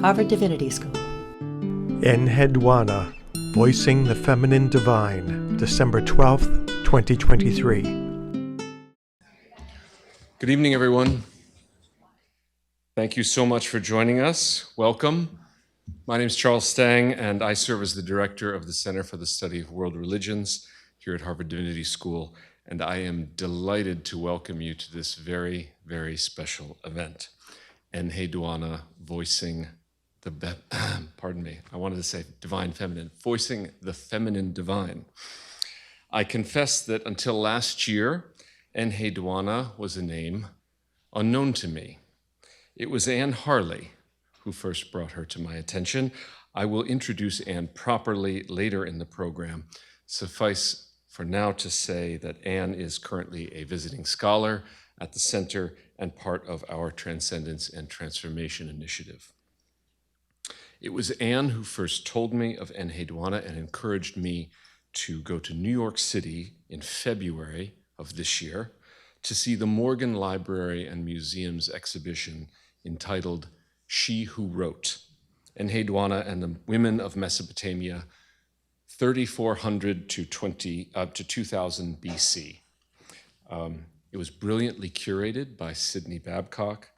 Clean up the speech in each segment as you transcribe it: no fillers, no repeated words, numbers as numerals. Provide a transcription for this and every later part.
Harvard Divinity School. Enheduanna, Voicing the Feminine Divine, December 12th, 2023. Good evening, everyone. Thank you so much for joining us. Welcome. My name is Charles Stang, and I serve as the director of the Center for the Study of World Religions here at Harvard Divinity School, and I am delighted to welcome you to this very, very special event, Enheduanna, Voicing the, Divine Feminine, Voicing the Feminine Divine. I confess that until last year, Enheduanna was a name unknown to me. It was Anne Harley who first brought her to my attention. I will introduce Anne properly later in the program. Suffice for now to say that Anne is currently a visiting scholar at the center and part of our Transcendence and Transformation Initiative. It was Anne who first told me of Enheduanna and encouraged me to go to New York City in February of this year to see the Morgan Library and Museum's exhibition entitled She Who Wrote, Enheduanna and the Women of Mesopotamia, 3400 to 2000 BC. It was brilliantly curated by Sydney Babcock.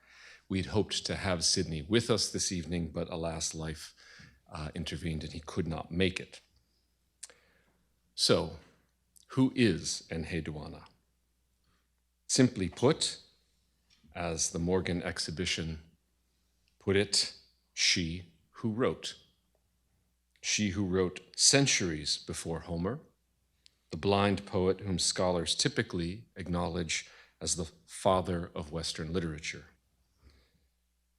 We'd hoped to have Sydney with us this evening, but alas, life intervened and he could not make it. So, who is Enheduanna? Simply put, as the Morgan exhibition put it, she who wrote. She who wrote centuries before Homer, the blind poet whom scholars typically acknowledge as the father of Western literature.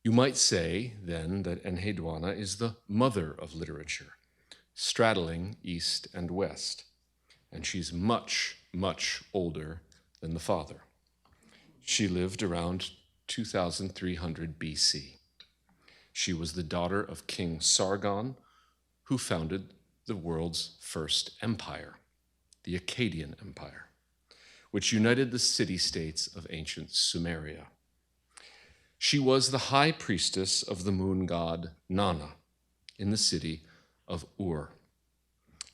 You might say, then, that Enheduanna is the mother of literature, straddling East and West, and she's much, much older than the father. She lived around 2300 BC. She was the daughter of King Sargon, who founded the world's first empire, the Akkadian Empire, which united the city-states of ancient Sumeria. She was the high priestess of the moon god Nanna in the city of Ur,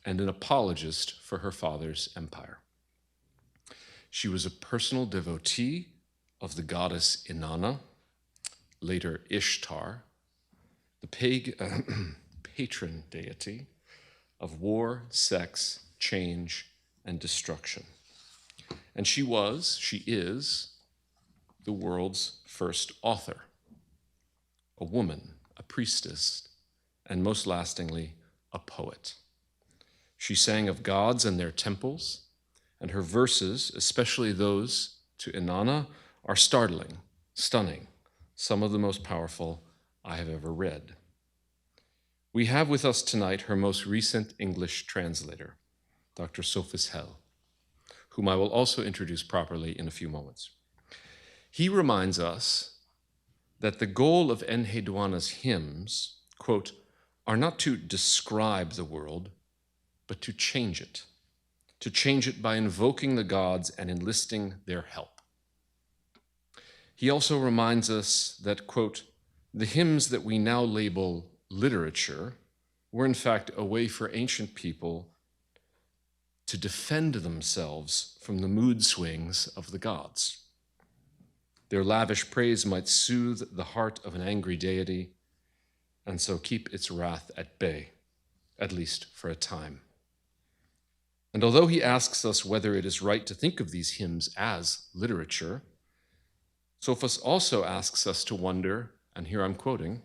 and an apologist for her father's empire. She was a personal devotee of the goddess Inana, later Ishtar, the patron deity of war, sex, change, and destruction. And she is the world's first author, a woman, a priestess, and most lastingly, a poet. She sang of gods and their temples, and her verses, especially those to Inana, are startling, stunning, some of the most powerful I have ever read. We have with us tonight her most recent English translator, Dr. Sophus Helle, whom I will also introduce properly in a few moments. He reminds us that the goal of Enheduanna's hymns, quote, are not to describe the world, but to change it by invoking the gods and enlisting their help. He also reminds us that, quote, the hymns that we now label literature were in fact a way for ancient people to defend themselves from the mood swings of the gods. Their lavish praise might soothe the heart of an angry deity and so keep its wrath at bay, at least for a time. And although he asks us whether it is right to think of these hymns as literature, Sophus also asks us to wonder, and here I'm quoting,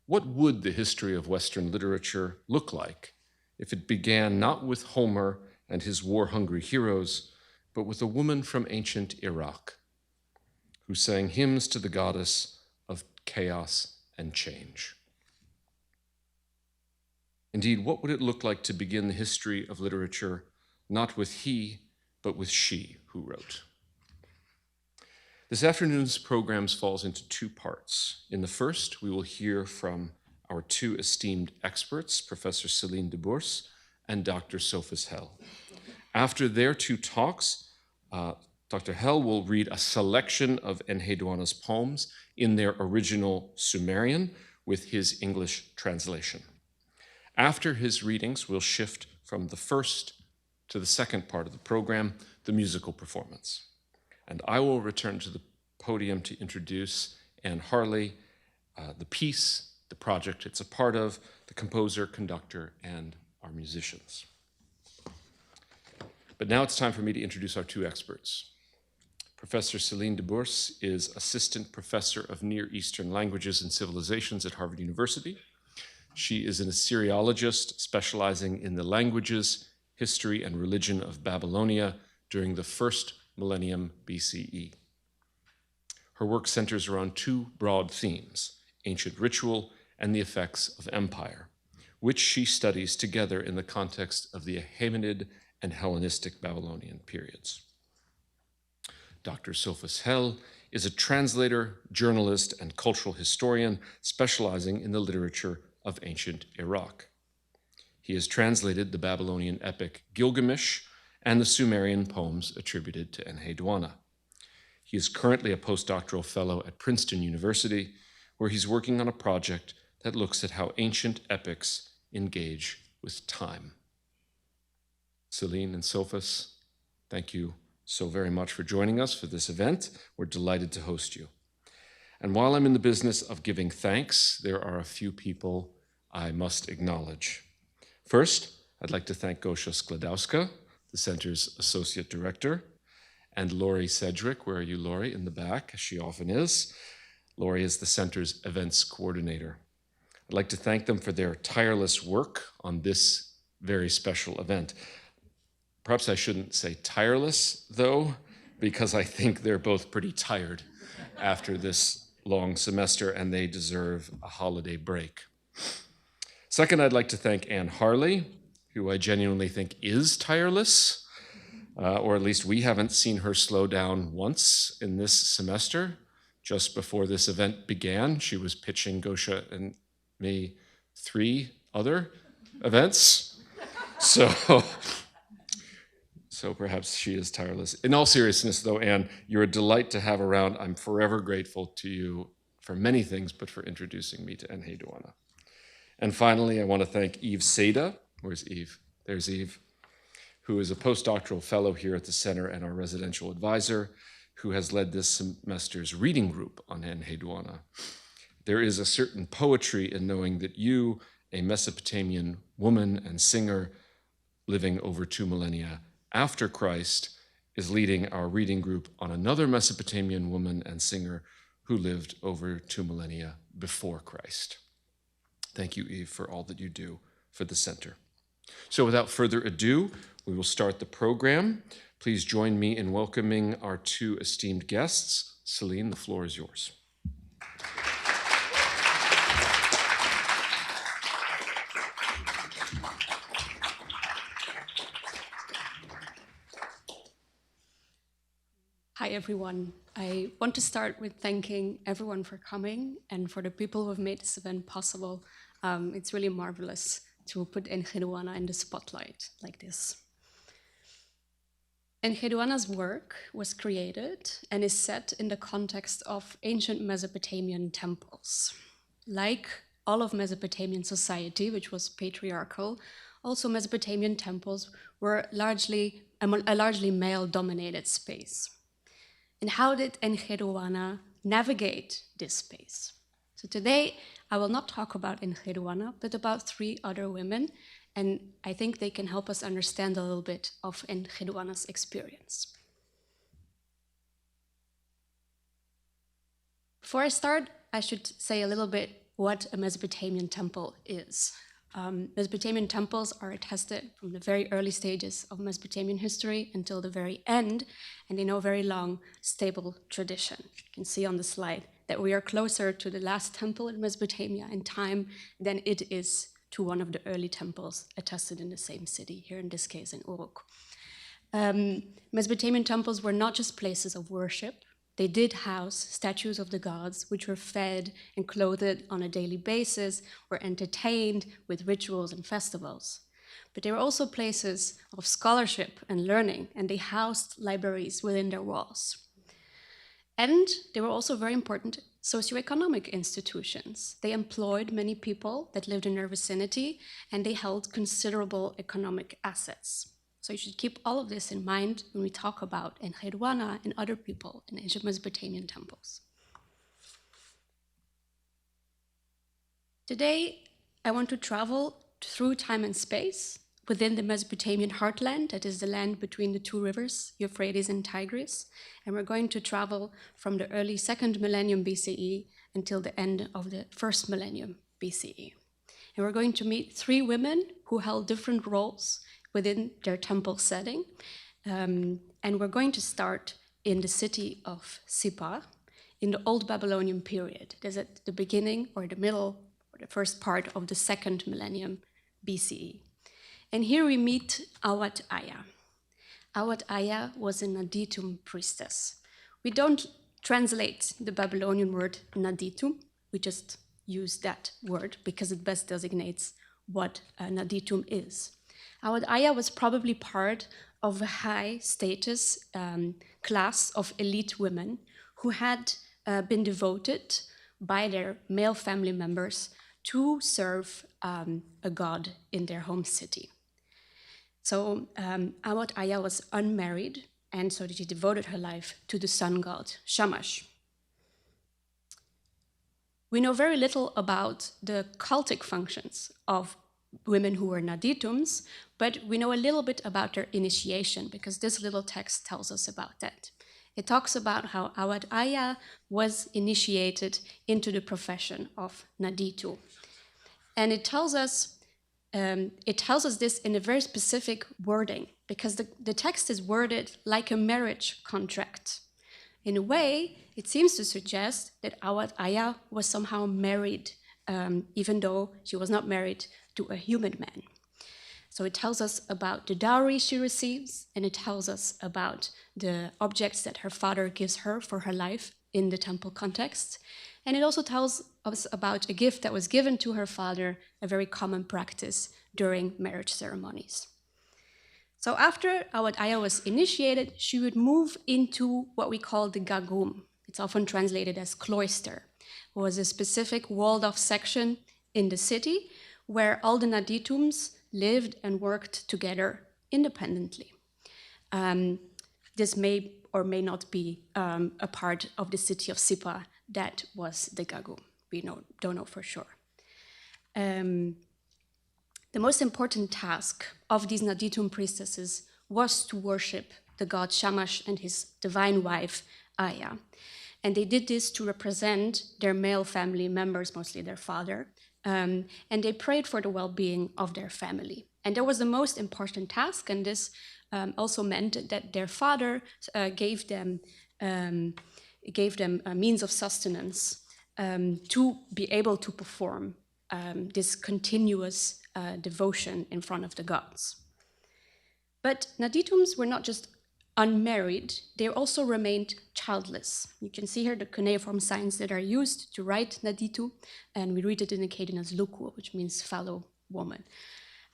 what would the history of Western literature look like if it began not with Homer and his war-hungry heroes, but with a woman from ancient Iraq who sang hymns to the goddess of chaos and change? Indeed, what would it look like to begin the history of literature not with he, but with she who wrote? This afternoon's program falls into two parts. In the first, we will hear from our two esteemed experts, Professor Celine Debourse and Dr. Sophus Helle. After their two talks, Dr. Helle will read a selection of Enheduanna's poems in their original Sumerian, with his English translation. After his readings, we'll shift from the first to the second part of the program, the musical performance. And I will return to the podium to introduce Anne Harley, the piece, the project it's a part of, the composer, conductor, and our musicians. But now it's time for me to introduce our two experts. Professor Celine Debourse is Assistant Professor of Near Eastern Languages and Civilizations at Harvard University. She is an Assyriologist specializing in the languages, history, and religion of Babylonia during the first millennium B.C.E. Her work centers around two broad themes, ancient ritual and the effects of empire, which she studies together in the context of the Achaemenid and Hellenistic Babylonian periods. Dr. Sophus Helle is a translator, journalist, and cultural historian specializing in the literature of ancient Iraq. He has translated the Babylonian epic Gilgamesh and the Sumerian poems attributed to Enheduanna. He is currently a postdoctoral fellow at Princeton University, where he's working on a project that looks at how ancient epics engage with time. Celine and Sophus, thank you so very much for joining us for this event. We're delighted to host you. And while I'm in the business of giving thanks, there are a few people I must acknowledge. First, I'd like to thank Gosia Skladowska, the center's associate director, and Lori Sedgwick. Where are you, Lori? In the back, as she often is. Lori is the center's events coordinator. I'd like to thank them for their tireless work on this very special event. Perhaps I shouldn't say tireless, though, because I think they're both pretty tired after this long semester, and they deserve a holiday break. Second, I'd like to thank Anne Harley, who I genuinely think is tireless, or at least we haven't seen her slow down once in this semester. Just before this event began, she was pitching Gosia and me 3 other events. So perhaps she is tireless. In all seriousness, though, Anne, you're a delight to have around. I'm forever grateful to you for many things, but for introducing me to Enheduanna. And finally, I want to thank Eve Seda. Where's Eve? There's Eve, who is a postdoctoral fellow here at the center and our residential advisor, who has led this semester's reading group on Enheduanna. There is a certain poetry in knowing that you, a Mesopotamian woman and singer living over 2 millennia after Christ, is leading our reading group on another Mesopotamian woman and singer who lived over 2 millennia before Christ. Thank you, Eve, for all that you do for the center. So without further ado, we will start the program. Please join me in welcoming our 2 esteemed guests. Celine, the floor is yours. Hi, everyone. I want to start with thanking everyone for coming and for the people who have made this event possible. It's really marvelous to put Enheduanna in the spotlight like this. Enheduanna's work was created and is set in the context of ancient Mesopotamian temples. Like all of Mesopotamian society, which was patriarchal, also Mesopotamian temples were a largely male-dominated space. And how did Enheduanna navigate this space? So today, I will not talk about Enheduanna, but about 3 other women, and I think they can help us understand a little bit of Enheduanna's experience. Before I start, I should say a little bit what a Mesopotamian temple is. Mesopotamian temples are attested from the very early stages of Mesopotamian history until the very end, and they know a very long, stable tradition. You can see on the slide that we are closer to the last temple in Mesopotamia in time than it is to one of the early temples attested in the same city, here in this case in Uruk. Mesopotamian temples were not just places of worship. They did house statues of the gods, which were fed and clothed on a daily basis, were entertained with rituals and festivals. But they were also places of scholarship and learning, and they housed libraries within their walls. And they were also very important socioeconomic institutions. They employed many people that lived in their vicinity, and they held considerable economic assets. So you should keep all of this in mind when we talk about Enheduanna and other people in ancient Mesopotamian temples. Today, I want to travel through time and space within the Mesopotamian heartland, that is the land between the two rivers, Euphrates and Tigris. And we're going to travel from the early 2nd millennium BCE until the end of the 1st millennium BCE. And we're going to meet 3 women who held different roles within their temple setting. And we're going to start in the city of Sippar in the Old Babylonian period. It is at the beginning or the middle or the first part of the 2nd millennium BCE. And here we meet Awat-aya. Awat-aya was a Naditum priestess. We don't translate the Babylonian word Naditum, we just use that word because it best designates what Naditum is. Awat-aya was probably part of a high status class of elite women who had been devoted by their male family members to serve a god in their home city. So Awat-aya was unmarried, and so she devoted her life to the sun god, Shamash. We know very little about the cultic functions of women who were Naditums, but we know a little bit about their initiation, because this little text tells us about that. It talks about how Awat-aya was initiated into the profession of Naditu. And it tells us this in a very specific wording, because the text is worded like a marriage contract. In a way, it seems to suggest that Awat-aya was somehow married, even though she was not married to a human man. So it tells us about the dowry she receives, and it tells us about the objects that her father gives her for her life in the temple context. And it also tells us about a gift that was given to her father, a very common practice during marriage ceremonies. So after Awat-aya was initiated, she would move into what we call the gagum. It's often translated as cloister. It was a specific walled-off section in the city where all the Naditums lived and worked together independently. This may or may not be a part of the city of Sippar that was the gagum. We don't know for sure. The most important task of these Naditum priestesses was to worship the god Shamash and his divine wife, Aya. And they did this to represent their male family members, mostly their father, and they prayed for the well-being of their family. And that was the most important task, and this also meant that their father gave them a means of sustenance to be able to perform this continuous devotion in front of the gods. But Naditums were not just unmarried, they also remained childless. You can see here the cuneiform signs that are used to write Naditu, and we read it in Akkadian as Luku, which means fallow woman.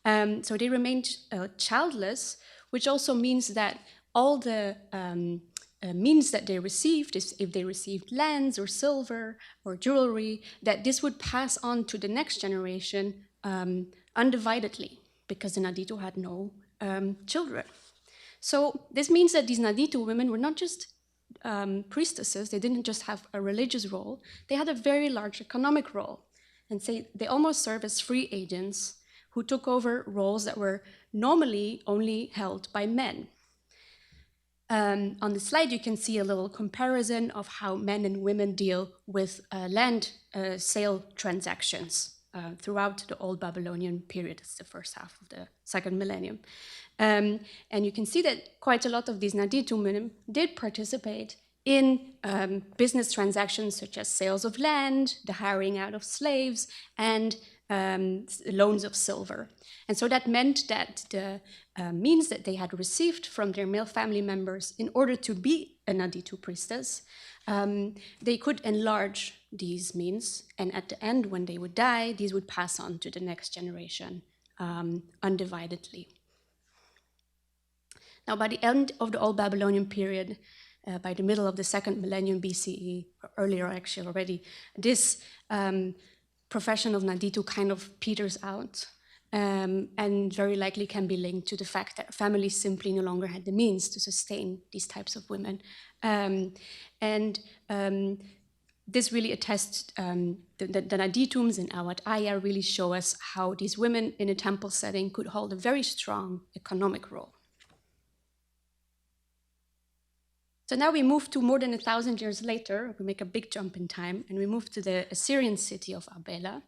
So they remained childless, which also means that all the means that they received, if they received lands or silver or jewelry, that this would pass on to the next generation undividedly, because the Naditu had no children. So this means that these Naditu women were not just priestesses, they didn't just have a religious role, they had a very large economic role. And they almost serve as free agents who took over roles that were normally only held by men. On the slide, you can see a little comparison of how men and women deal with land sale transactions throughout the Old Babylonian period. It's the first half of the 2nd millennium. And you can see that quite a lot of these Naditum women did participate in business transactions such as sales of land, the hiring out of slaves, and loans of silver. And so that meant that the means that they had received from their male family members in order to be a Naditu priestess, they could enlarge these means, and at the end, when they would die, these would pass on to the next generation undividedly. Now, by the end of the Old Babylonian period, by the middle of the second millennium BCE, or earlier actually already, this profession of Naditu kind of peters out, and very likely can be linked to the fact that families simply no longer had the means to sustain these types of women. This really attests, the Naditums in Awad Aya really show us how these women in a temple setting could hold a very strong economic role. So now we move to more than 1,000 years later, we make a big jump in time, and we move to the Assyrian city of Arbela.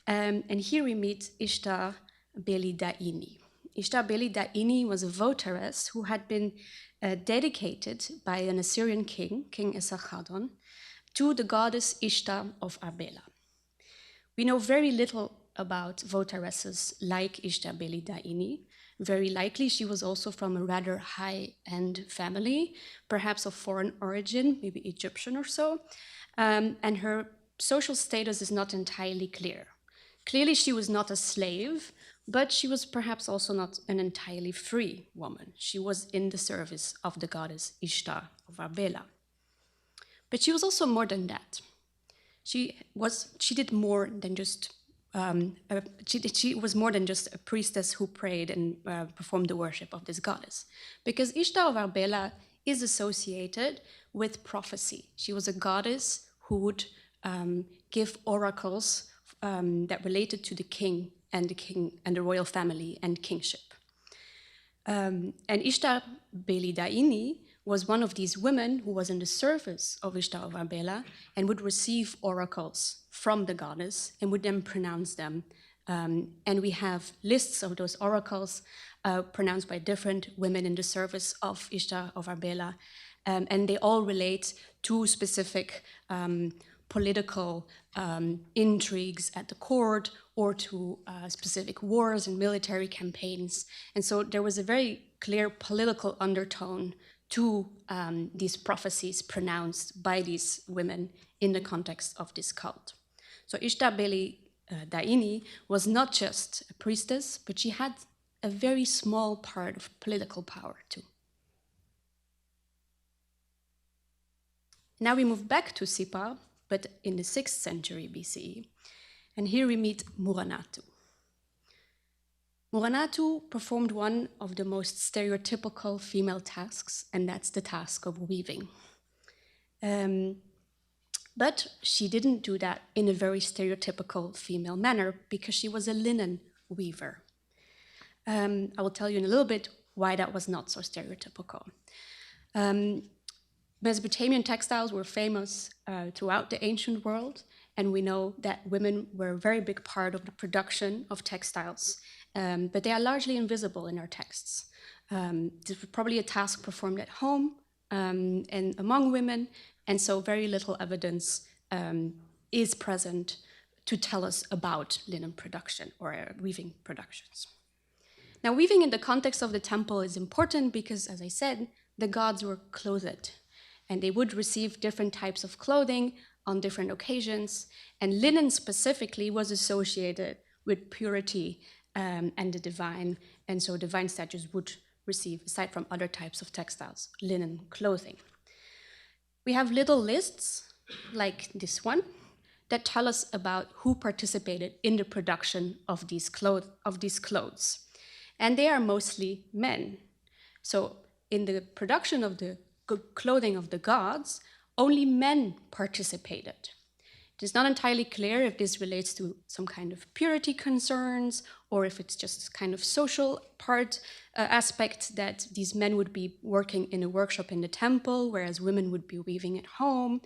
And here we meet Ishtar Beli Daini. Ishtar Beli Daini was a votaress who had been dedicated by an Assyrian king, King Esarhaddon, to the goddess Ishtar of Arbela. We know very little about votaresses like Ishtar Beli Daini. Very likely she was also from a rather high-end family, perhaps of foreign origin, maybe Egyptian or so, and her social status is not entirely clear. Clearly she was not a slave, but she was perhaps also not an entirely free woman. She was in the service of the goddess Ishtar of Arbela. But she was also more than that. She did more than just she was more than just a priestess who prayed and performed the worship of this goddess, because Ishtar of Arbela is associated with prophecy. She was a goddess who would give oracles that related to the king and the royal family and kingship. And Ishtar Beli Daini was one of these women who was in the service of Ishtar of Arbela and would receive oracles from the goddess and would then pronounce them. And we have lists of those oracles pronounced by different women in the service of Ishtar of Arbela. And they all relate to specific political intrigues at the court or to specific wars and military campaigns. And so there was a very clear political undertone to these prophecies pronounced by these women in the context of this cult. So Ishtar Beli Daini was not just a priestess, but she had a very small part of political power too. Now we move back to Sippar, but in the 6th century BCE. And here we meet Muranatu. Muranatu performed one of the most stereotypical female tasks, and that's the task of weaving. But she didn't do that in a very stereotypical female manner because she was a linen weaver. I will tell you in a little bit why that was not so stereotypical. Mesopotamian textiles were famous throughout the ancient world, and we know that women were a very big part of the production of textiles, but they are largely invisible in our texts. This was probably a task performed at home and among women, and so very little evidence is present to tell us about linen production or weaving productions. Now, weaving in the context of the temple is important because, as I said, the gods were clothed, and they would receive different types of clothing on different occasions, and linen specifically was associated with purity and the divine, and so divine statues would receive, aside from other types of textiles, linen clothing. We have little lists, like this one, that tell us about who participated in the production of these clothes. And they are mostly men. So in the production of the clothing of the gods, only men participated. It is not entirely clear if this relates to some kind of purity concerns or if it's just kind of social aspect that these men would be working in a workshop in the temple, whereas women would be weaving at home.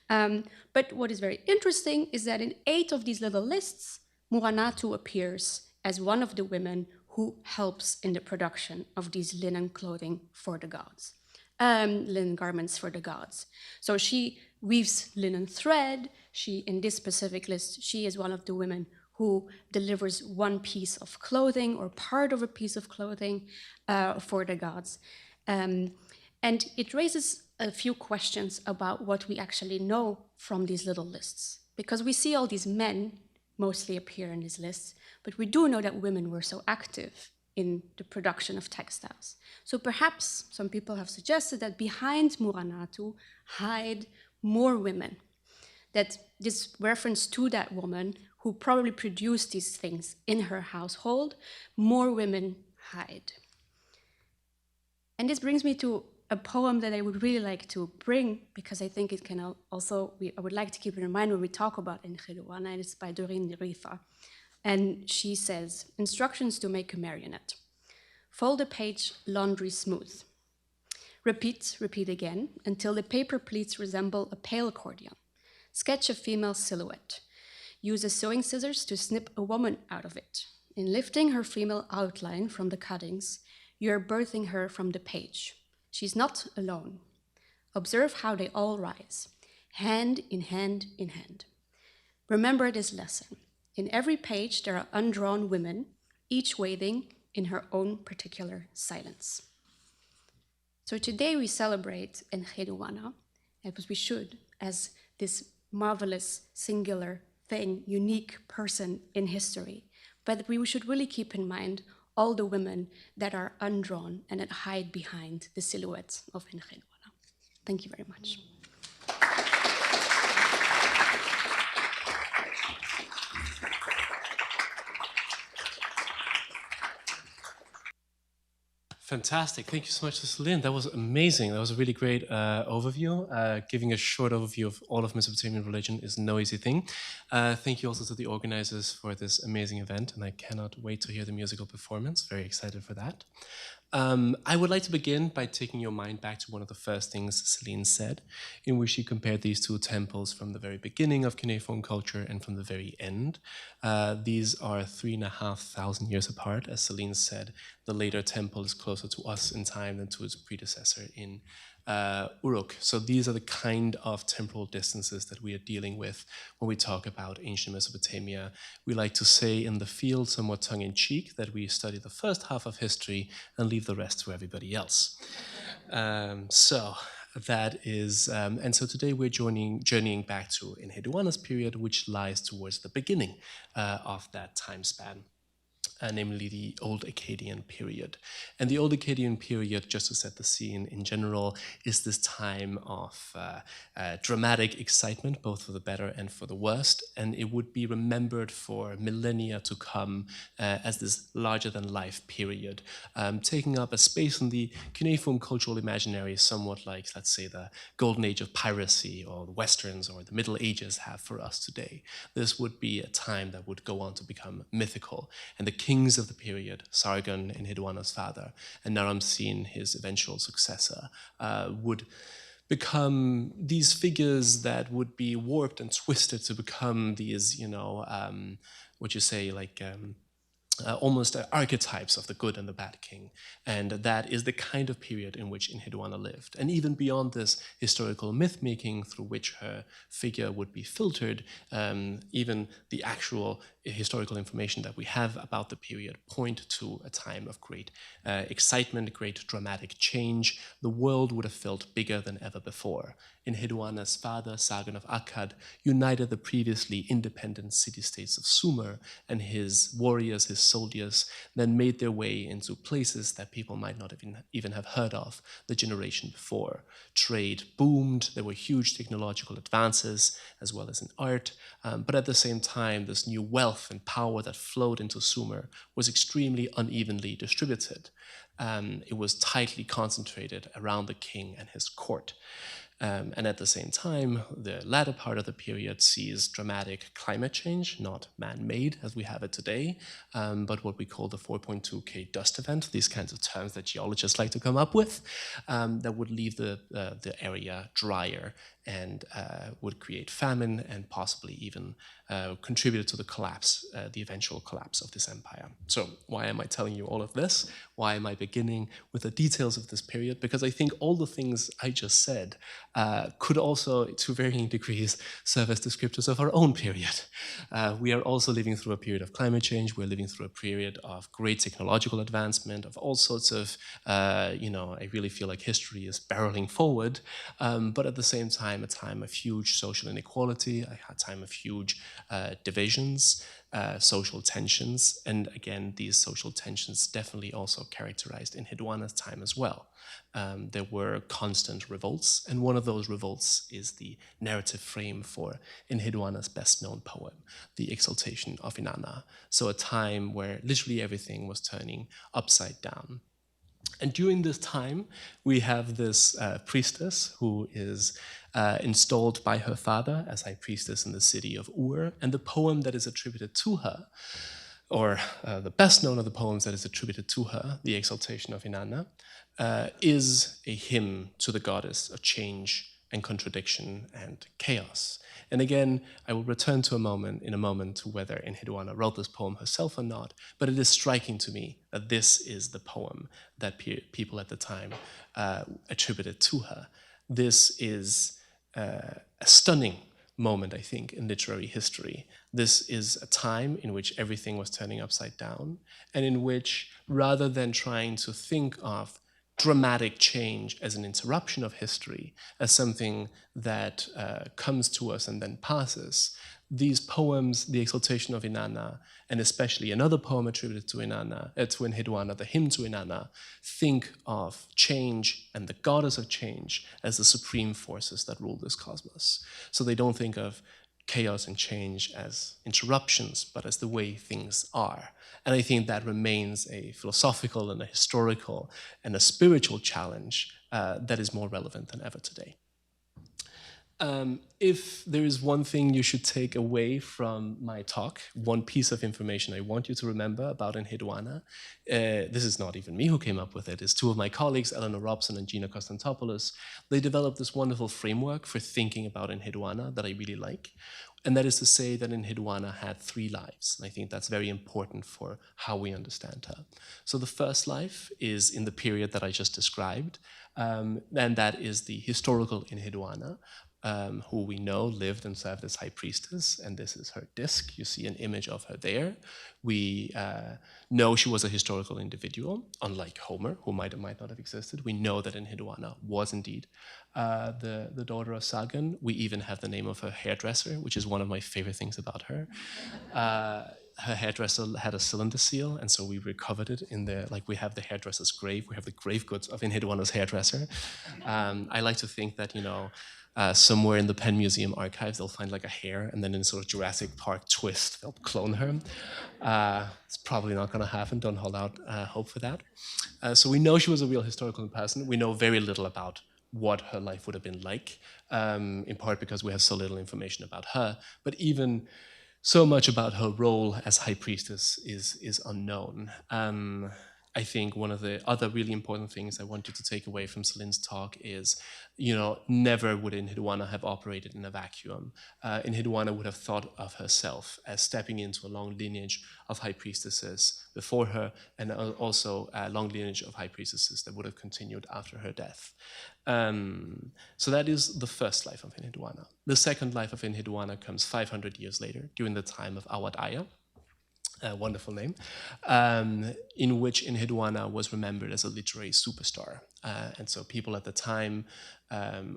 But what is very interesting is that in 8 of these little lists, Muranatu appears as one of the women who helps in the production of these linen clothing for the gods, linen garments for the gods. So she weaves linen thread. In this specific list, she is one of the women who delivers one piece of clothing or part of a piece of clothing for the gods. And it raises a few questions about what we actually know from these little lists, because we see all these men mostly appear in these lists, but we do know that women were so active in the production of textiles. So perhaps some people have suggested that behind Muranatu hide more women, that this reference to that woman who probably produced these things in her household, more women hide. And this brings me to a poem that I would really like to bring, because I think it can also, I would like to keep it in mind when we talk about Enheduanna, and it's by Doreen Rifa. And she says, instructions to make a marionette. Fold a page laundry smooth. Repeat, repeat again, until the paper pleats resemble a pale accordion. Sketch a female silhouette. Use a sewing scissors to snip a woman out of it. In lifting her female outline from the cuttings, you are birthing her from the page. She's not alone. Observe how they all rise, hand in hand in hand. Remember this lesson. In every page, there are undrawn women, each waiting in her own particular silence. So today we celebrate Enheduanna, as we should, as this marvelous, singular thing, unique person in history. But we should really keep in mind all the women that are undrawn and that hide behind the silhouette of Enheduanna. Thank you very much. Fantastic. Thank you so much to Celine. That was amazing. That was a really great overview. Giving a short overview of all of Mesopotamian religion is no easy thing. Thank you also to the organizers for this amazing event, and I cannot wait to hear the musical performance. Very excited for that. I would like to begin by taking your mind back to one of the first things Celine said, in which she compared these two temples from the very beginning of cuneiform culture and from the very end. These are 3,500 years apart. As Celine said, the later temple is closer to us in time than to its predecessor in Uruk. So these are the kind of temporal distances that we are dealing with when we talk about ancient Mesopotamia. We like to say in the field, somewhat tongue-in-cheek, that we study the first half of history and leave the rest to everybody else. So that is, and so today we're journeying back to Enheduanna's period, which lies towards the beginning of that time span. Namely the Old Akkadian period. And the Old Akkadian period, just to set the scene in general, is this time of dramatic excitement, both for the better and for the worst, and it would be remembered for millennia to come as this larger-than-life period, taking up a space in the cuneiform cultural imaginary, somewhat like, let's say, the Golden Age of piracy, or the Westerns, or the Middle Ages have for us today. This would be a time that would go on to become mythical, and the kings of the period, Sargon, Enheduanna's father, and Naram-Sin, his eventual successor, would become these figures that would be warped and twisted to become these, what you say, like almost archetypes of the good and the bad king. And that is the kind of period in which Enheduanna lived. And even beyond this historical myth-making through which her figure would be filtered, even the actual historical information that we have about the period point to a time of great excitement, great dramatic change. The world would have felt bigger than ever before. Enheduanna's father, Sargon of Akkad, united the previously independent city-states of Sumer, and his warriors, his soldiers, then made their way into places that people might not even have heard of the generation before. Trade boomed, there were huge technological advances, as well as in art, but at the same time, this new wealth and power that flowed into Sumer was extremely unevenly distributed. It was tightly concentrated around the king and his court. And at the same time, the latter part of the period sees dramatic climate change, not man-made as we have it today, but what we call the 4.2K dust event, these kinds of terms that geologists like to come up with, that would leave the area drier and would create famine and possibly even contribute to the collapse, the eventual collapse of this empire. So why am I telling you all of this? Why am I beginning with the details of this period? Because I think all the things I just said could also, to varying degrees, serve as descriptors of our own period. We are also living through a period of climate change. We're living through a period of great technological advancement, of all sorts of, I really feel like history is barreling forward, but at the same time, a time of huge social inequality, a time of huge divisions, social tensions. And again, these social tensions definitely also characterized Enheduanna's time as well. There were constant revolts, and one of those revolts is the narrative frame for Enheduanna's best-known poem, The Exaltation of Inanna. So a time where literally everything was turning upside down. And during this time, we have this priestess who is installed by her father as high priestess in the city of Ur, and the poem that is attributed to her, or the best known of the poems that is attributed to her, The Exaltation of Inanna, is a hymn to the goddess of change and contradiction and chaos. And again, I will return to in a moment to whether Enheduanna wrote this poem herself or not, but it is striking to me that this is the poem that people at the time attributed to her. This is a stunning moment, I think, in literary history. This is a time in which everything was turning upside down, and in which, rather than trying to think of dramatic change as an interruption of history, as something that comes to us and then passes, these poems, The Exaltation of Inanna, and especially another poem attributed to Enheduanna, the hymn to Inanna, think of change and the goddess of change as the supreme forces that rule this cosmos. So they don't think of chaos and change as interruptions, but as the way things are. And I think that remains a philosophical and a historical and a spiritual challenge that is more relevant than ever today. If there is one thing you should take away from my talk, one piece of information I want you to remember about Enheduanna, this is not even me who came up with it, it's two of my colleagues, Eleanor Robson and Gina Konstantopoulos. They developed this wonderful framework for thinking about Enheduanna that I really like. And that is to say that Enheduanna had 3 lives. And I think that's very important for how we understand her. So the first life is in the period that I just described, and that is the historical Enheduanna, who we know lived and served as high priestess, and this is her disc. You see an image of her there. We know she was a historical individual, unlike Homer, who might or might not have existed. We know that Enheduanna was indeed the daughter of Sargon. We even have the name of her hairdresser, which is one of my favorite things about her. Her hairdresser had a cylinder seal, and so we recovered it in there. Like we have the hairdresser's grave, we have the grave goods of Enheduanna's hairdresser. I like to think that, somewhere in the Penn Museum archives, they'll find like a hair, and then in sort of Jurassic Park twist, they'll clone her. It's probably not going to happen. Don't hold out hope for that. So we know she was a real historical person. We know very little about what her life would have been like, in part because we have so little information about her. But even so much about her role as high priestess is unknown. I think one of the other really important things I want you to take away from Celine's talk is, never would Enheduanna have operated in a vacuum. Enheduanna would have thought of herself as stepping into a long lineage of high priestesses before her, and also a long lineage of high priestesses that would have continued after her death. So that is the first life of Enheduanna. The second life of Enheduanna comes 500 years later, during the time of Awad-Aya, a wonderful name, in which Enheduanna was remembered as a literary superstar. And so people at the time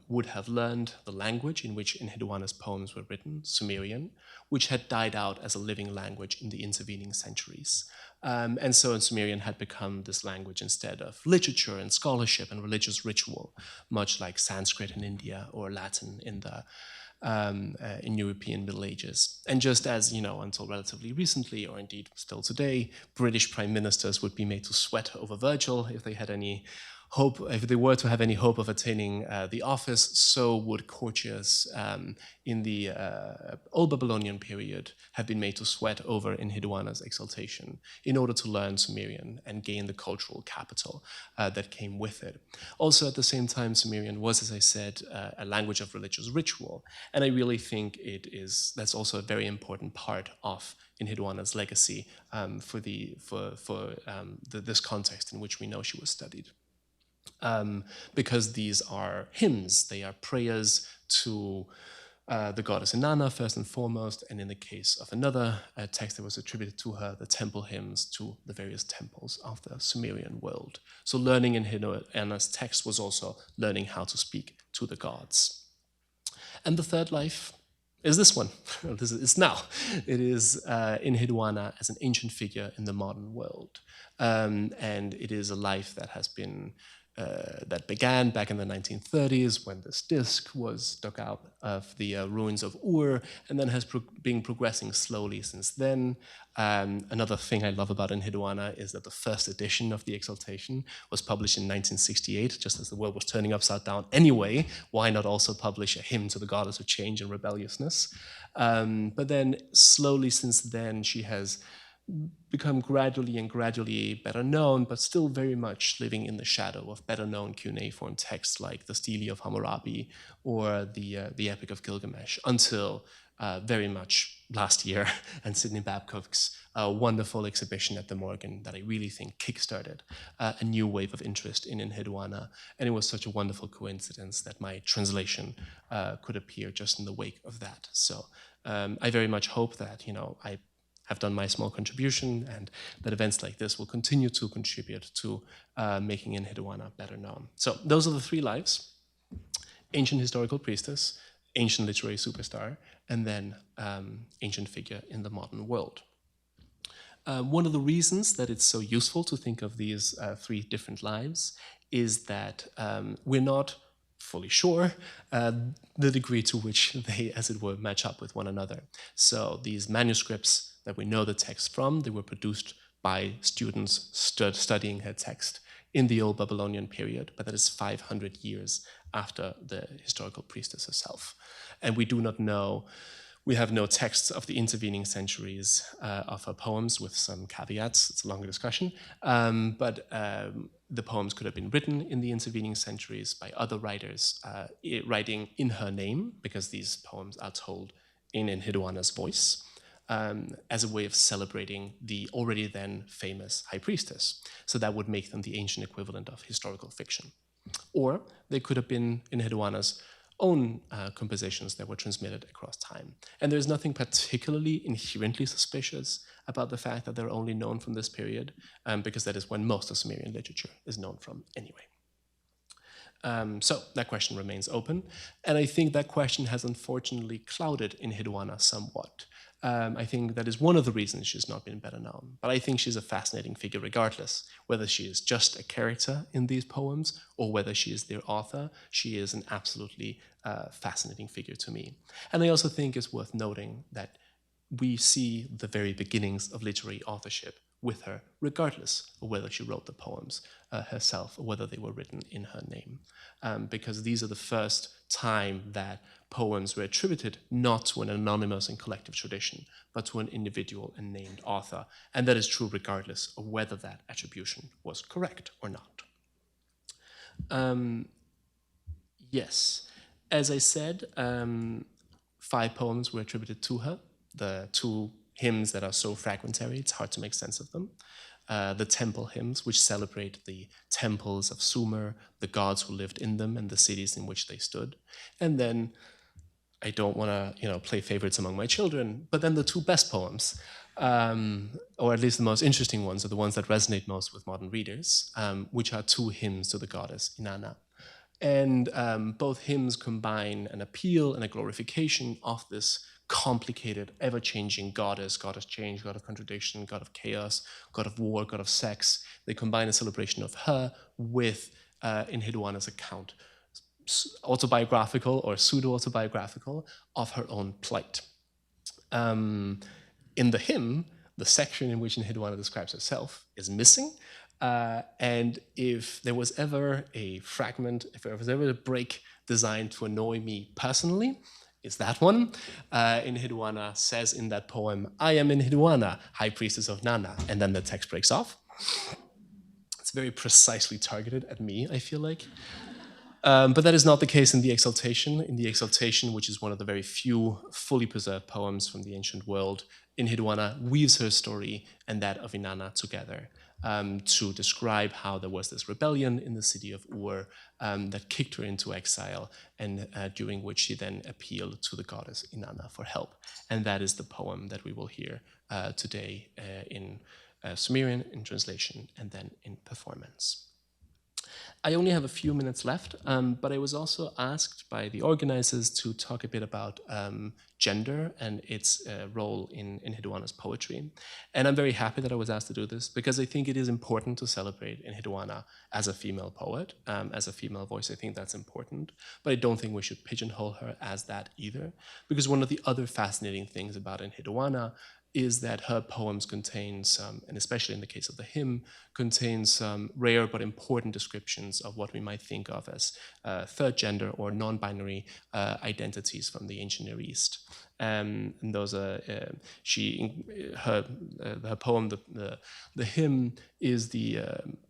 would have learned the language in which Enheduanna's poems were written, Sumerian, which had died out as a living language in the intervening centuries. And so Sumerian had become this language instead of literature and scholarship and religious ritual, much like Sanskrit in India or Latin in European Middle Ages. And just as, until relatively recently, or indeed still today, British prime ministers would be made to sweat over Virgil if they had any hope, if they were to have any hope of attaining the office, so would courtiers in the Old Babylonian period have been made to sweat over Enheduanna's exaltation in order to learn Sumerian and gain the cultural capital that came with it. Also, at the same time, Sumerian was, as I said, a language of religious ritual, and I really think that's also a very important part of Enheduanna's legacy for this context in which we know she was studied. Because these are hymns, they are prayers to the goddess Inanna first and foremost, and in the case of another text that was attributed to her, the temple hymns to the various temples of the Sumerian world. So learning Enheduanna's text was also learning how to speak to the gods. And the third life is this one. It's now. It is Enheduanna as an ancient figure in the modern world. And it is a life that has been, that began back in the 1930s when this disc was dug out of the ruins of Ur, and then has been progressing slowly since then. Another thing I love about Enheduanna is that the first edition of the Exaltation was published in 1968, just as the world was turning upside down anyway. Why not also publish a hymn to the goddess of change and rebelliousness? But then slowly since then, she has become gradually better known, but still very much living in the shadow of better known cuneiform texts like the Stele of Hammurabi or the Epic of Gilgamesh, until very much last year and Sidney Babcock's wonderful exhibition at the Morgan that I really think kickstarted a new wave of interest in Enheduanna. And it was such a wonderful coincidence that my translation could appear just in the wake of that. So I very much hope that, I have done my small contribution, and that events like this will continue to contribute to making Enheduanna better known. So those are the three lives: ancient historical priestess, ancient literary superstar, and then ancient figure in the modern world. One of the reasons that it's so useful to think of these three different lives is that we're not fully sure the degree to which they, as it were, match up with one another. So these manuscripts that we know the text from, they were produced by students studying her text in the Old Babylonian period, but that is 500 years after the historical priestess herself. And we do not know, we have no texts of the intervening centuries of her poems, with some caveats. It's a longer discussion, but the poems could have been written in the intervening centuries by other writers writing in her name, because these poems are told in Enheduanna's voice, as a way of celebrating the already then famous high priestess. So that would make them the ancient equivalent of historical fiction. Or they could have been Enheduanna's own compositions that were transmitted across time. And there's nothing particularly inherently suspicious about the fact that they're only known from this period, because that is when most of Sumerian literature is known from anyway. So that question remains open. And I think that question has unfortunately clouded Enheduanna somewhat. I think that is one of the reasons she's not been better known. But I think she's a fascinating figure regardless, whether she is just a character in these poems or whether she is their author. She is an absolutely fascinating figure to me. And I also think it's worth noting that we see the very beginnings of literary authorship with her, regardless of whether she wrote the poems herself or whether they were written in her name. Because these are the first time that poems were attributed not to an anonymous and collective tradition, but to an individual and named author. And that is true regardless of whether that attribution was correct or not. Yes, as I said, 5 poems were attributed to her. The 2 hymns that are so fragmentary, it's hard to make sense of them. The temple hymns, which celebrate the temples of Sumer, the gods who lived in them, and the cities in which they stood. And then, I don't want to play favorites among my children, but then the 2 best poems, or at least the most interesting ones, are the ones that resonate most with modern readers, which are 2 hymns to the goddess Inana. And both hymns combine an appeal and a glorification of this complicated, ever-changing goddess, god of change, god of contradiction, god of chaos, god of war, god of sex. They combine a celebration of her with Enheduanna's account, autobiographical or pseudo-autobiographical, of her own plight. In the hymn, the section in which Enheduanna describes herself is missing, and if there was ever a fragment, if there was ever a break designed to annoy me personally, it's that one. Enheduanna says in that poem, "I am Enheduanna, high priestess of Nanna," and then the text breaks off. It's very precisely targeted at me, I feel like. But that is not the case in the Exaltation. In the Exaltation, which is one of the very few fully preserved poems from the ancient world, Enheduanna weaves her story and that of Inanna together to describe how there was this rebellion in the city of Ur that kicked her into exile, and during which she then appealed to the goddess Inanna for help. And that is the poem that we will hear today in Sumerian, in translation, and then in performance. I only have a few minutes left, but I was also asked by the organizers to talk a bit about gender and its role in Enheduanna's poetry. And I'm very happy that I was asked to do this because I think it is important to celebrate Enheduanna as a female poet, as a female voice. I think that's important, but I don't think we should pigeonhole her as that either, because one of the other fascinating things about Enheduanna is that her poems contain some, and especially in the case of the hymn, contain some rare but important descriptions of what we might think of as third gender or non-binary identities from the ancient Near East. And those are, her poem, the hymn, is the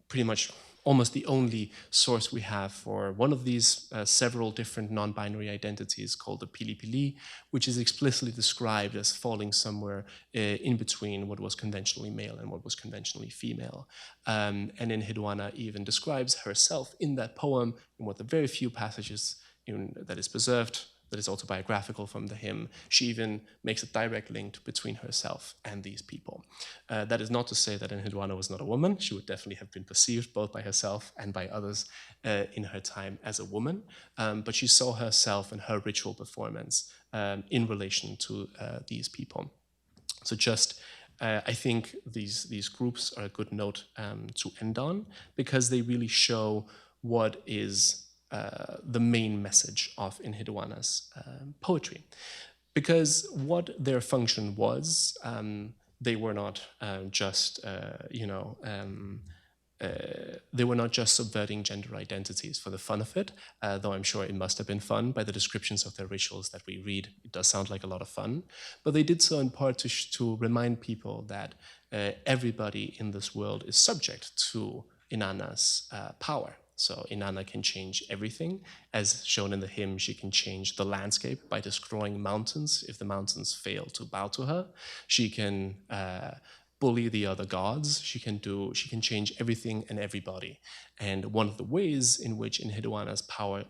pretty much almost the only source we have for one of these several different non-binary identities called the Pili Pili, which is explicitly described as falling somewhere in between what was conventionally male and what was conventionally female. And Enheduanna even describes herself in that poem in one of the very few passages that is preserved, that is autobiographical from the hymn. She even makes a direct link between herself and these people. That is not to say that Enheduanna was not a woman. She would definitely have been perceived both by herself and by others in her time as a woman, but she saw herself and her ritual performance in relation to these people. So just I think these groups are a good note to end on, because they really show what is the main message of Enheduanna's poetry. Because what their function was, they were not just, they were not just subverting gender identities for the fun of it, though I'm sure it must have been fun. By the descriptions of their rituals that we read, it does sound like a lot of fun. But they did so in part to remind people that everybody in this world is subject to Inanna's power. So Inanna can change everything. As shown in the hymn, she can change the landscape by destroying mountains if the mountains fail to bow to her. She can bully the other gods. She can change everything and everybody. And one of the ways in which Inanna's power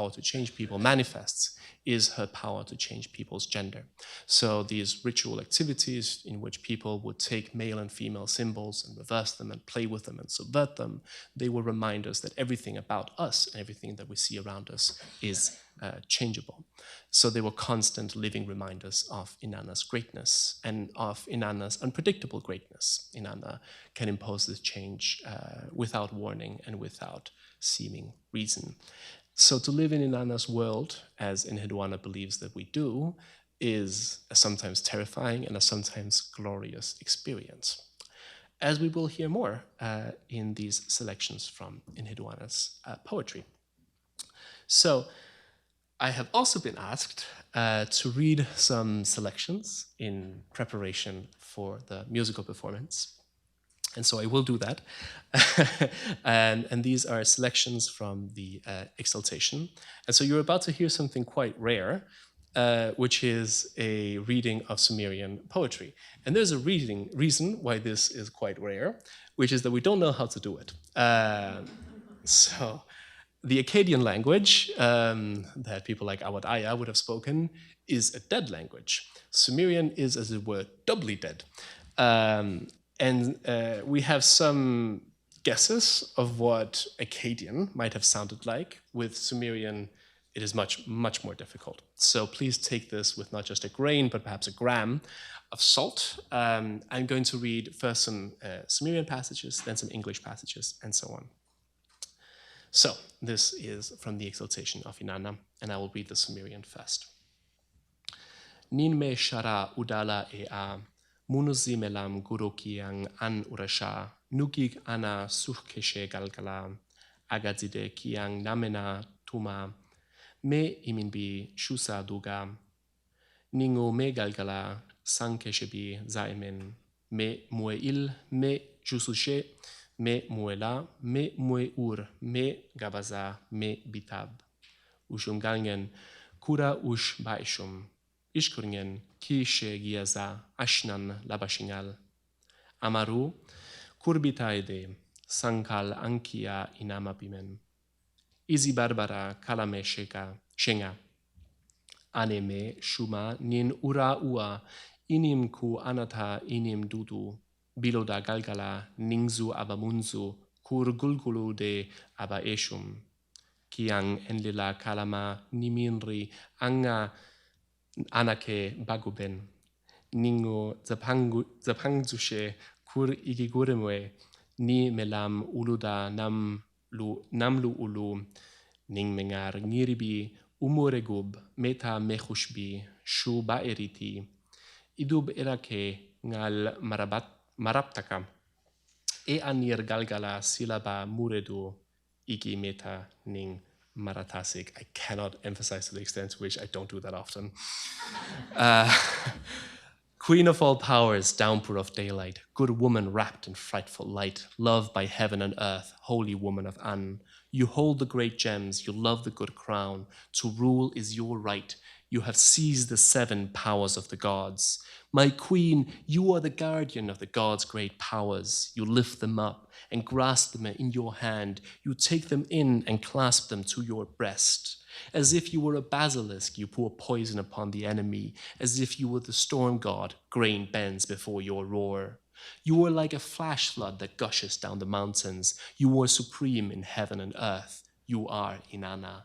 to change people manifests is her power to change people's gender. So these ritual activities in which people would take male and female symbols and reverse them and play with them and subvert them, they will remind us that everything about us and everything that we see around us is changeable. So they were constant living reminders of Inanna's greatness and of Inanna's unpredictable greatness. Inanna can impose this change without warning and without seeming reason. So to live in Inanna's world, as Enheduanna believes that we do, is a sometimes terrifying and a sometimes glorious experience, as we will hear more in these selections from Enheduanna's poetry. So I have also been asked to read some selections in preparation for the musical performance. And so I will do that. and these are selections from the Exaltation. And so you're about to hear something quite rare, which is a reading of Sumerian poetry. And there's a reason why this is quite rare, which is that we don't know how to do it. So the Akkadian language that people like Advocat would have spoken is a dead language. Sumerian is, as it were, doubly dead. And we have some guesses of what Akkadian might have sounded like. With Sumerian, it is much, much more difficult. So please take this with not just a grain, but perhaps a gram of salt. I'm going to read first some Sumerian passages, then some English passages, and so on. So this is from the Exaltation of Inanna, and I will read the Sumerian first. Nin me shara udala ea, munuzimelam gurukiang an urasha, nugig ana suhkeshe galgala, agazide kiang namena tuma, me iminbi shusa duga, ningo me galgala, sankeshebi zaimen, me mueil, me jusushe, me muela, me mueur, me gabaza, me bitab. Ushungangen, kura ush baishum, ishkringen, kishe giaza, ashnan labashingal. Amaru, kurbitaide, sankal ankia inamapimen. Izi barbara kalame shenga. Aneme shuma nin ura ua, inim ku anata inim dudu. Biloda galgala, ningzu abamunzu, kur gulgulu de aba eshum. Kiang enlila kalama niminri anga anake baguben. Ningo zapangzushe kur igiguremwe ni melam uluda namlu ulu ning mengar ngiribi umuregub meta mechushbi shu baeriti idub erake ngal maraptaka e anir galgala silaba muredu igi meta ning maratasik. I cannot emphasize to the extent to which I don't do that often. Queen of all powers, downpour of daylight, good woman wrapped in frightful light, loved by heaven and earth, holy woman of An. You hold the great gems, you love the good crown. To rule is your right. You have seized the 7 powers of the gods. My queen, you are the guardian of the gods' great powers. You lift them up and grasp them in your hand. You take them in and clasp them to your breast. As if you were a basilisk, you pour poison upon the enemy. As if you were the storm god, grain bends before your roar. You are like a flash flood that gushes down the mountains. You are supreme in heaven and earth. You are Inana.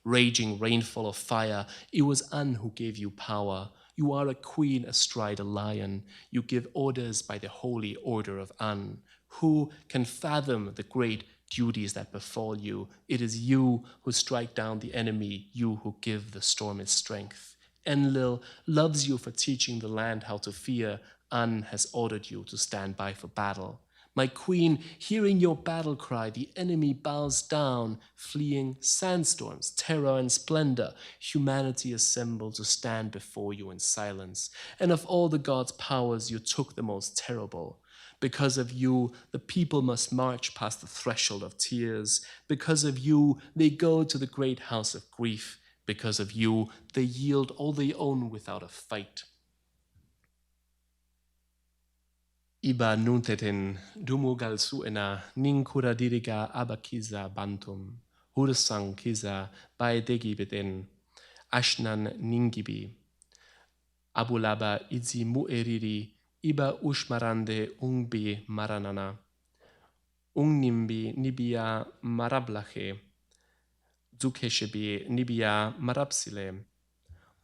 Raging rainfall of fire, it was An who gave you power. You are a queen astride a lion. You give orders by the holy order of An. Who can fathom the great duties that befall you? It is you who strike down the enemy, you who give the storm its strength. Enlil loves you for teaching the land how to fear. An has ordered you to stand by for battle. My queen, hearing your battle cry, the enemy bows down, fleeing sandstorms, terror and splendor. Humanity assembled to stand before you in silence. And of all the gods' powers, you took the most terrible. Because of you, the people must march past the threshold of tears. Because of you, they go to the great house of grief. Because of you, they yield all they own without a fight. Iba nunteten dumugal suena ning kura diriga abakiza bantum hursang kiza baedegi beten ashnan ningibi abulaba izi mueriri iba ushmarande ungbi maranana ungnimbi nibia marablache zukeshebi nibia marapsile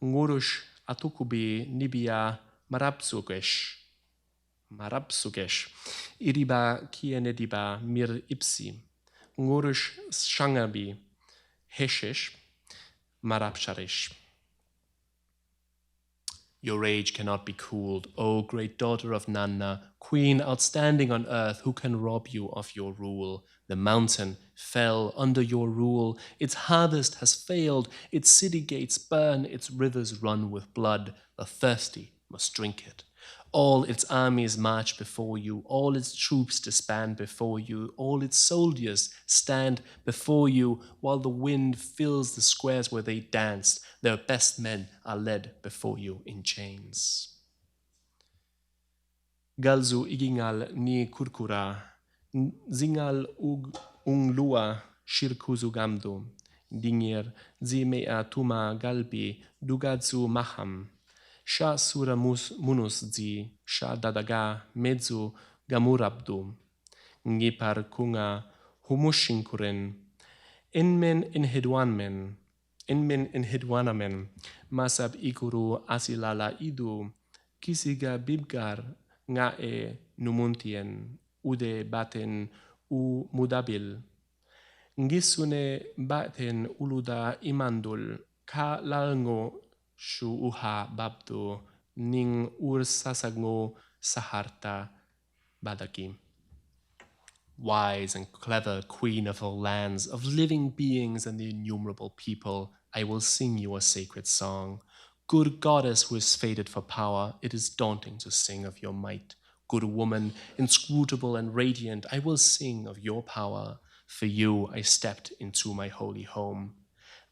ngurush atukubi nibia marapsugesh iriba kienediba mir ipsi, ngurish shangabi, heshesh, marapsharish. Your rage cannot be cooled, O great daughter of Nanna, queen outstanding on earth, who can rob you of your rule? The mountain fell under your rule, its harvest has failed, its city gates burn, its rivers run with blood, the thirsty must drink it. All its armies march before you, all its troops disband before you, all its soldiers stand before you, while the wind fills the squares where they danced. Their best men are led before you in chains. Galzu igingal ni kurkura, zingal unglua shirkuzugamdu, dingir zimea tuma galbi dugadzu maham. Sha sura munus zi, sha dadaga medzu gamurabdu, ngipar kunga humushinkuren, enmen enheduanamen, masab ikuru asilala idu, kisiga bibgar ngae numuntien, ude baten u mudabil, ngisune baten uluda imandul, ka lalngo shu uha babdu ning ur sasagngo saharta badaki. Wise and clever queen of all lands, of living beings and the innumerable people, I will sing you a sacred song. Good goddess who is fated for power, it is daunting to sing of your might. Good woman, inscrutable and radiant, I will sing of your power. For you I stepped into my holy home.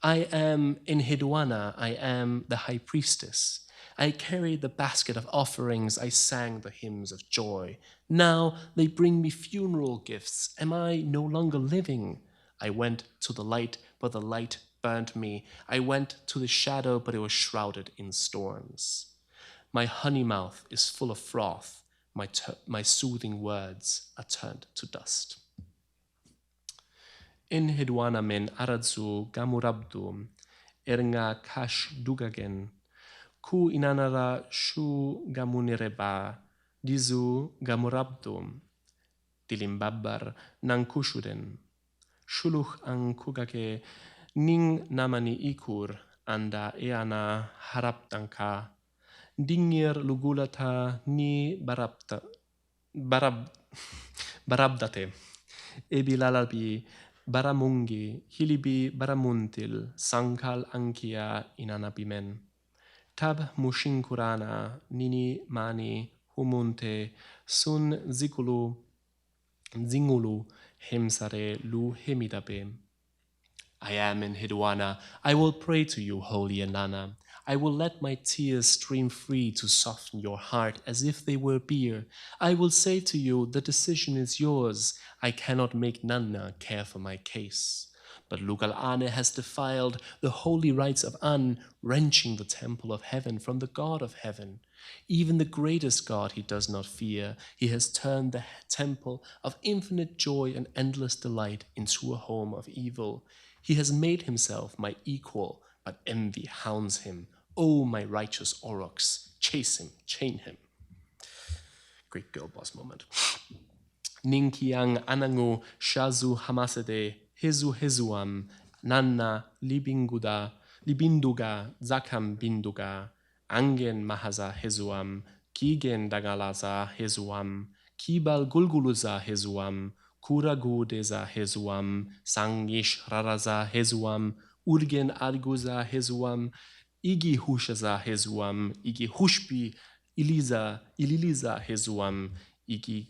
I am Enheduanna, I am the high priestess. I carried the basket of offerings, I sang the hymns of joy. Now they bring me funeral gifts. Am I no longer living? I went to the light, but the light burned me. I went to the shadow, but it was shrouded in storms. My honey mouth is full of froth. My soothing words are turned to dust. Enheduanna men aradzu gamurabdum, Ernga kash dugagen, ku inanara shu gamunireba, dizu gamurabdum, Dilimbabbar nankushuden, Shuluch ang kugake ning namani ikur, anda eana haraptanka, Dingir lugulata ni barabdate, ebilalabi baramungi, hilibi baramuntil, sankal ankia inanabimen. Tab mushinkurana nini mani humunte sun zingulu hemsare lu hemidabe. I am En-hedu-Ana. I will pray to you, holy Inana. I will let my tears stream free to soften your heart as if they were beer. I will say to you, the decision is yours. I cannot make Nanna care for my case. But Lugal-ane has defiled the holy rites of An, wrenching the temple of heaven from the God of heaven. Even the greatest God he does not fear. He has turned the temple of infinite joy and endless delight into a home of evil. He has made himself my equal, but envy hounds him. Oh, my righteous aurochs, chase him, chain him. Great girl boss moment. Ninkiang anangu shazu hamasede, hezuam, nanna libinduga, zakam binduga, angen mahaza hezuam, kigen dagalaza hezuam, kibal gulguluza hezuam, kuragu deza hezuam, sangish raraza hezuam, urgen arguza hezuam, igi hushaza hezuam, igi hushpi ililiza hezuam, igi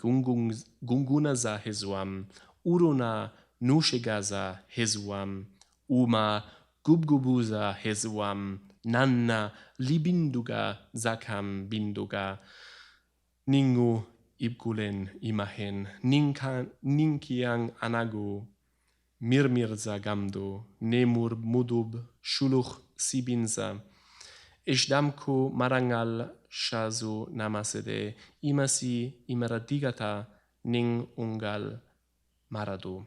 gungunaza hezuam, uruna nushegaza hezuam, uma gubgubuza hezuam, nanna libinduga zakam binduga, ningu ibgulen imahen, ninkiang anagu, mirmirza gamdu, nemur mudub, shuluch sibinza, Ishdamku marangal shazu namasede, imasi imaradigata ning ungal maradu,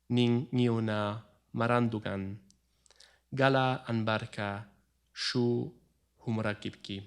ning niuna marandugan, gala anbarka shu humrakipki.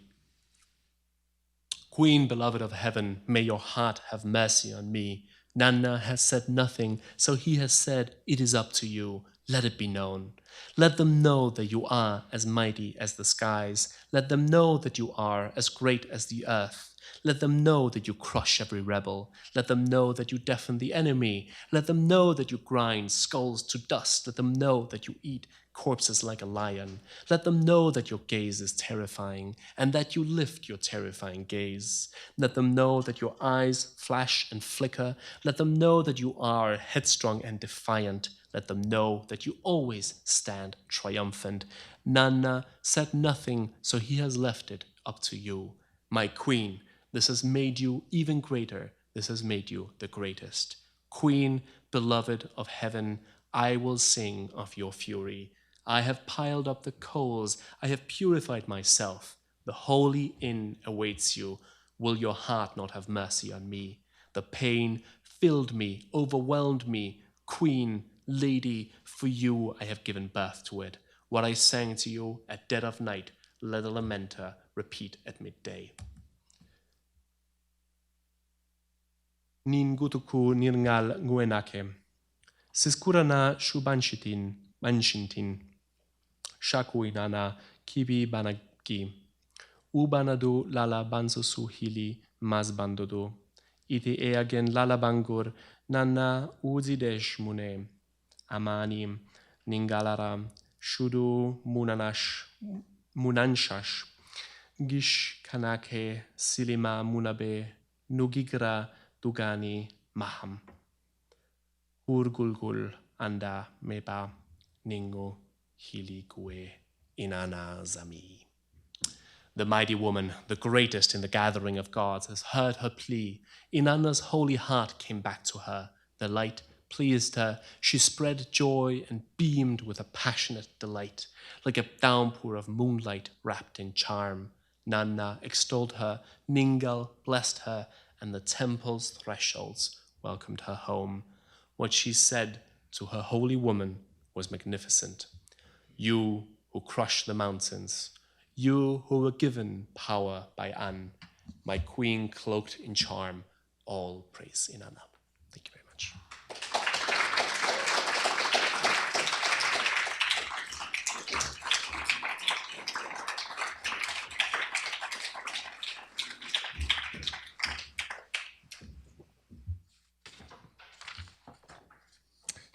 Queen, beloved of heaven, may your heart have mercy on me. Nanna has said nothing, so he has said, it is up to you. Let it be known. Let them know that you are as mighty as the skies. Let them know that you are as great as the earth. Let them know that you crush every rebel. Let them know that you deafen the enemy. Let them know that you grind skulls to dust. Let them know that you eat corpses like a lion. Let them know that your gaze is terrifying and that you lift your terrifying gaze. Let them know that your eyes flash and flicker. Let them know that you are headstrong and defiant. Let them know that you always stand triumphant. Nanna said nothing, so he has left it up to you. My queen, this has made you even greater. This has made you the greatest. Queen, beloved of heaven, I will sing of your fury. I have piled up the coals. I have purified myself. The holy inn awaits you. Will your heart not have mercy on me? The pain filled me, overwhelmed me. Queen, lady, for you I have given birth to it. What I sang to you at dead of night, let a lamenter repeat at midday. Nin gutuku nirngal nguenake. Siskurana banshintin. Shaku inana kibi banagi. Ubanadu lala bansusu hili mazbandodu. Iti eagen lala bangur nanna uzidesh mune. Amani ningalara shudu munanshash. Gish kanake silima munabe nugigra dugani maham. Urgulgul anda meba ningo hili gue inana zami. The mighty woman, the greatest in the gathering of gods, has heard her plea. Inanna's holy heart came back to her. The light pleased her. She spread joy and beamed with a passionate delight, like a downpour of moonlight wrapped in charm. Nanna extolled her, Ningal blessed her, and the temple's thresholds welcomed her home. What she said to her holy woman was magnificent. You who crushed the mountains, you who were given power by An, my queen cloaked in charm, all praise Inana. Thank you very much.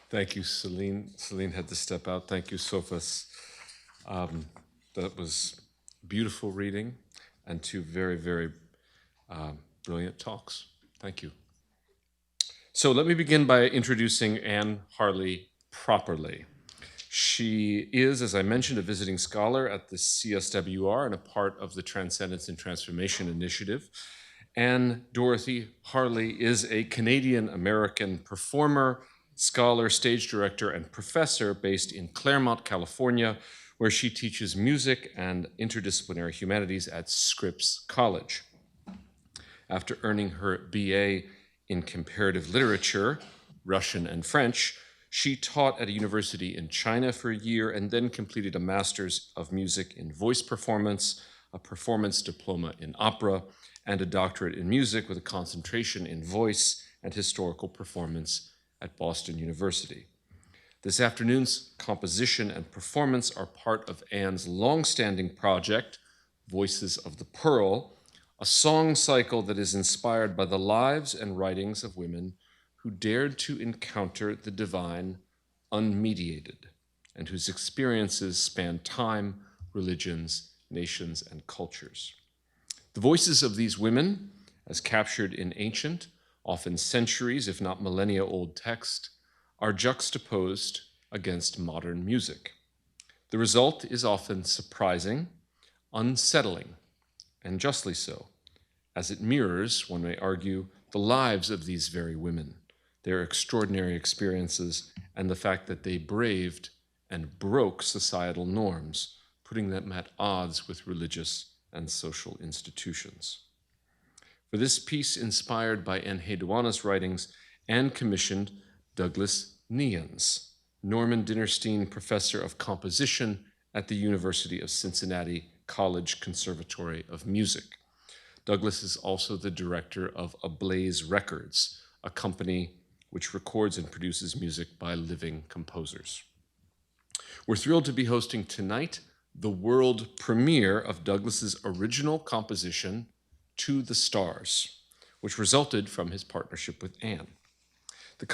Thank you, Celine. Celine had to step out. Thank you, Sophus. That was beautiful reading and two very, very brilliant talks. Thank you. So let me begin by introducing Anne Harley properly. She is, as I mentioned, a visiting scholar at the CSWR and a part of the Transcendence and Transformation Initiative. Anne Dorothy Harley is a Canadian-American performer, scholar, stage director, and professor based in Claremont, California, where she teaches music and interdisciplinary humanities at Scripps College. After earning her BA in comparative literature, Russian and French, she taught at a university in China for a year and then completed a master's of music in voice performance, a performance diploma in opera, and a doctorate in music with a concentration in voice and historical performance at Boston University. This afternoon's composition and performance are part of Anne's long-standing project, Voices of the Pearl, a song cycle that is inspired by the lives and writings of women who dared to encounter the divine unmediated and whose experiences span time, religions, nations, and cultures. The voices of these women, as captured in ancient, often centuries, if not millennia-old text, are juxtaposed against modern music. The result is often surprising, unsettling, and justly so, as it mirrors, one may argue, the lives of these very women, their extraordinary experiences, and the fact that they braved and broke societal norms, putting them at odds with religious and social institutions. For this piece, inspired by En-hedu-Ana's writings, Anne commissioned Douglas Knehans, Norman Dinnerstein Professor of Composition at the University of Cincinnati College Conservatory of Music. Douglas is also the director of Ablaze Records, a company which records and produces music by living composers. We're thrilled to be hosting tonight the world premiere of Douglas's original composition, To the Stars, which resulted from his partnership with Anne. The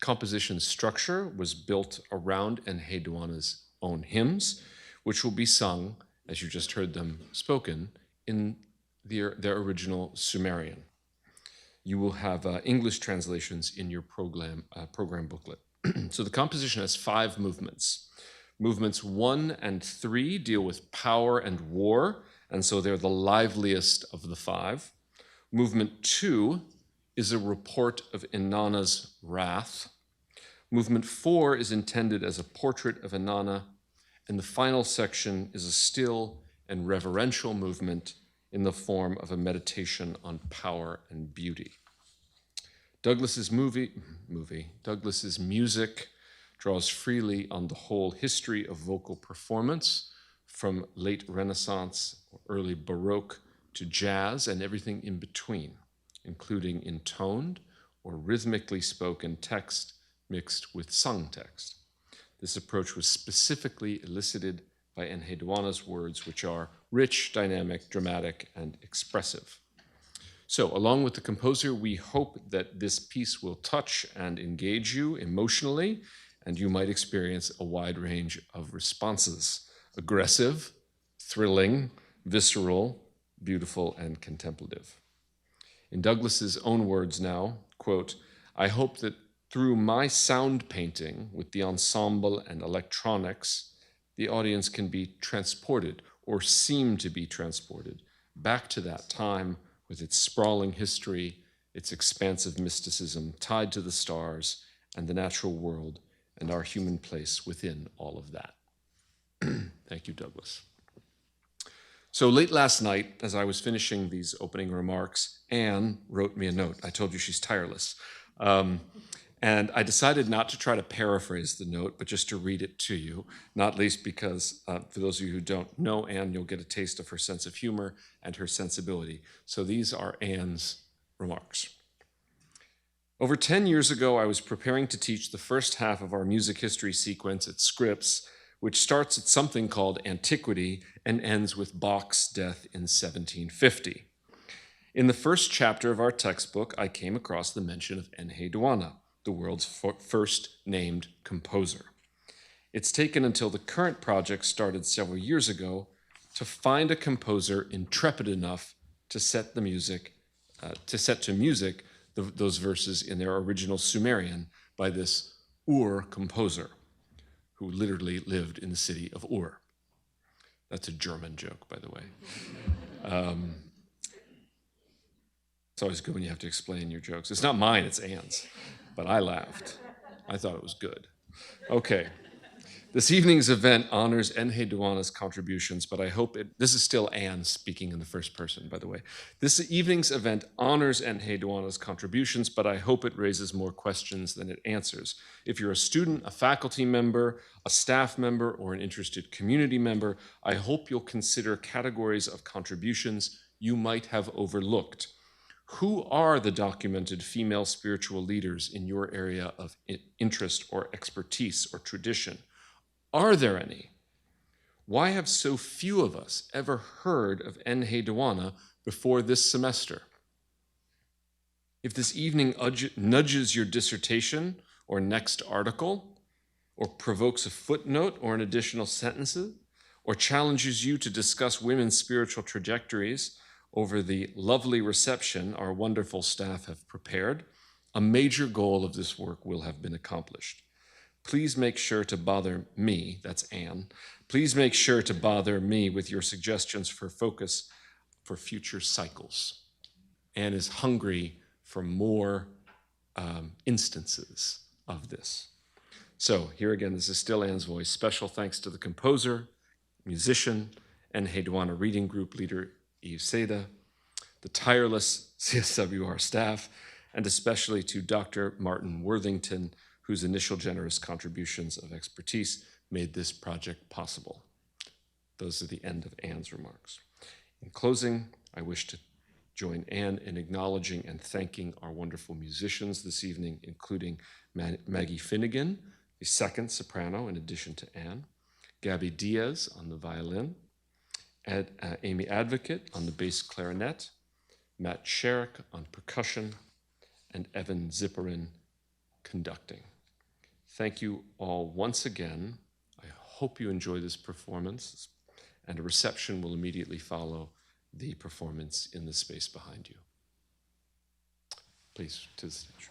composition structure was built around Enheduanna's own hymns, which will be sung, as you just heard them spoken, in their original Sumerian. You will have English translations in your program booklet. So the composition has 5 movements. Movements 1 and 3 deal with power and war, and so they're the liveliest of the 5. Movement 2 is a report of Inanna's wrath. Movement 4 is intended as a portrait of Inanna, and the final section is a still and reverential movement in the form of a meditation on power and beauty. Douglas's music draws freely on the whole history of vocal performance, from late Renaissance, early Baroque, to jazz and everything in between, including intoned or rhythmically spoken text mixed with sung text. This approach was specifically elicited by Enheduanna's words, which are rich, dynamic, dramatic, and expressive. So, along with the composer, we hope that this piece will touch and engage you emotionally, and you might experience a wide range of responses: aggressive, thrilling, visceral, beautiful, and contemplative. In Douglas's own words now, quote, "I hope that through my sound painting with the ensemble and electronics, the audience can be transported or seem to be transported back to that time with its sprawling history, its expansive mysticism tied to the stars and the natural world and our human place within all of that." Thank you, Douglas. So late last night, as I was finishing these opening remarks, Anne wrote me a note. I told you she's tireless. And I decided not to try to paraphrase the note, but just to read it to you, not least because, for those of you who don't know Anne, you'll get a taste of her sense of humor and her sensibility. So these are Anne's remarks. Over 10 years ago, I was preparing to teach the first half of our music history sequence at Scripps, which starts at something called Antiquity and ends with Bach's death in 1750. In the first chapter of our textbook, I came across the mention of En-hedu-Ana, the world's first named composer. It's taken until the current project started several years ago to find a composer intrepid enough to set to music those verses in their original Sumerian by this Ur composer, who literally lived in the city of Ur. That's a German joke, by the way. It's always good when you have to explain your jokes. It's not mine, it's Anne's. But I laughed. I thought it was good. Okay. This evening's event honors Enheduanna's contributions, but I hope this is still Anne speaking in the first person, by the way. This evening's event honors Enheduanna's contributions, but I hope it raises more questions than it answers. If you're a student, a faculty member, a staff member, or an interested community member, I hope you'll consider categories of contributions you might have overlooked. Who are the documented female spiritual leaders in your area of interest or expertise or tradition? Are there any? Why have so few of us ever heard of Enheduanna before this semester? If this evening nudges your dissertation or next article, or provokes a footnote or an additional sentence, or challenges you to discuss women's spiritual trajectories over the lovely reception our wonderful staff have prepared, a major goal of this work will have been accomplished. Please make sure to bother me, that's Anne, please make sure to bother me with your suggestions for focus for future cycles. Anne is hungry for more instances of this. So here again, this is still Anne's voice. Special thanks to the composer, musician, Enheduanna Reading Group leader Yves Seda, the tireless CSWR staff, and especially to Dr. Martin Worthington, whose initial generous contributions of expertise made this project possible. Those are the end of Anne's remarks. In closing, I wish to join Anne in acknowledging and thanking our wonderful musicians this evening, including Maggie Finnegan, the second soprano in addition to Anne, Gabby Diaz on the violin, Amy Advocate on the bass clarinet, Matt Sharrock on percussion, and Evan Ziporyn conducting. Thank you all once again. I hope you enjoy this performance, and a reception will immediately follow the performance in the space behind you. Please, to the stage.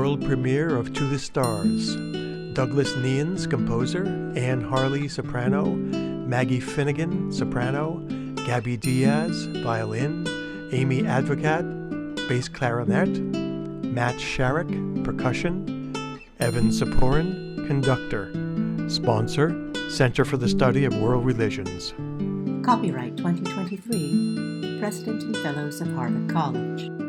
world premiere of To the Stars. Douglas Knehans, composer, Harley, soprano, Maggie Finnegan, soprano, Gabby Diaz, violin, Amy Advocat, bass clarinet, Matt Sharrock, percussion, Evan Ziporyn, conductor. Sponsor, Center for the Study of World Religions. Copyright 2023, President and Fellows of Harvard College.